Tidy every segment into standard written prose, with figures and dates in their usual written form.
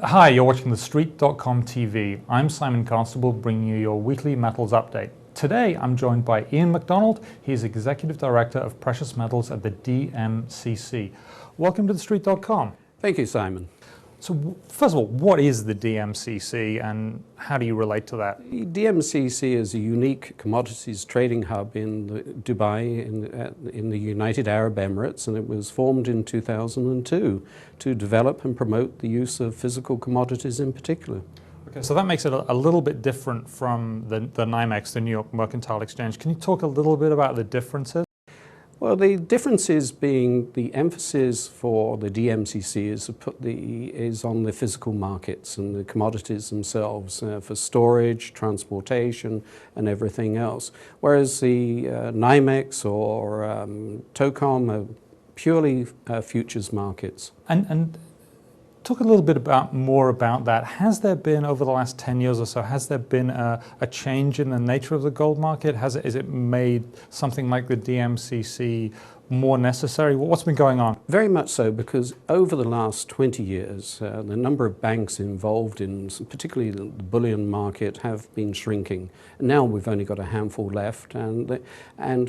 Hi, you're watching TheStreet.com TV. I'm Simon Constable, bringing you your weekly metals update. Today, I'm joined by Ian MacDonald. He's Executive Director of Precious Metals at the DMCC. Welcome to TheStreet.com. Thank you, Simon. So, first of all, what is the DMCC and how do you relate to that? The DMCC is a unique commodities trading hub in Dubai, in the United Arab Emirates, and it was formed in 2002 to develop and promote the use of physical commodities in particular. Okay, so that makes it a little bit different from the NYMEX, the New York Mercantile Exchange. Can you talk a little bit about the differences? Well, the differences being the emphasis for the DMCC is on the physical markets and the commodities themselves for storage, transportation, and everything else. Whereas the NYMEX or TOCOM are purely futures markets. And talk a little bit more about that. Has there been, over the last 10 years or so, has there been a change in the nature of the gold market? Is it made something like the DMCC more necessary? What's been going on? Very much so, because over the last 20 years, the number of banks involved in particularly the bullion market have been shrinking. Now we've only got a handful left, and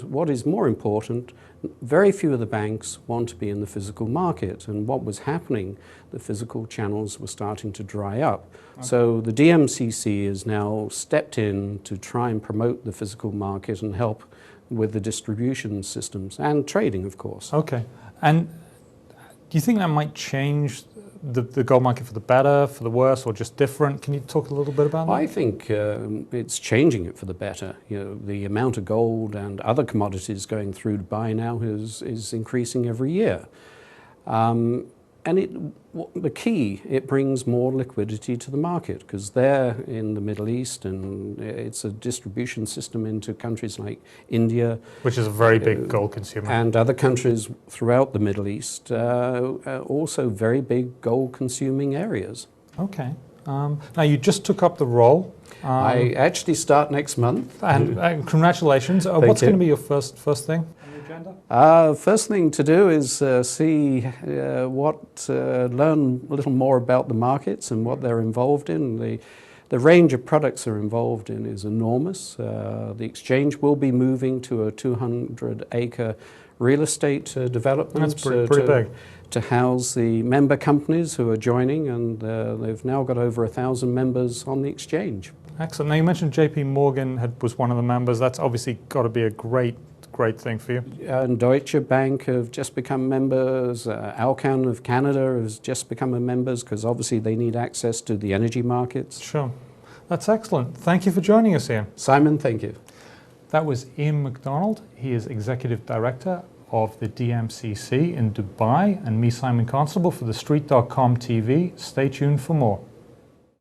what is more important, very few of the banks want to be in the physical market, and what was happening, the physical channels were starting to dry up. Okay. So the DMCC has now stepped in to try and promote the physical market and help with the distribution systems and trading, of course. Okay. And do you think that might change the gold market for the better, for the worse, or just different? Can you talk a little bit about that? I think it's changing it for the better. You know, the amount of gold and other commodities going through Dubai now is increasing every year. And the key, it brings more liquidity to the market, because they're in the Middle East, and it's a distribution system into countries like India. Which is a very big gold consumer. And other countries throughout the Middle East, also very big gold consuming areas. Okay. Now you just took up the role. I actually start next month. And congratulations. What's going to be your first thing? First thing to do is learn a little more about the markets and what they're involved in. The range of products they're involved in is enormous. The exchange will be moving to a 200-acre real estate development. That's pretty big. To house the member companies who are joining, and they've now got over 1,000 members on the exchange. Excellent. Now you mentioned JP Morgan was one of the members. That's obviously got to be a great thing for you. And Deutsche Bank have just become members. Alcan of Canada has just become members, because obviously they need access to the energy markets. Sure. That's excellent. Thank you for joining us, Ian. Simon, thank you. That was Ian MacDonald. He is Executive Director of the DMCC in Dubai, and me, Simon Constable, for TheStreet.com TV. Stay tuned for more.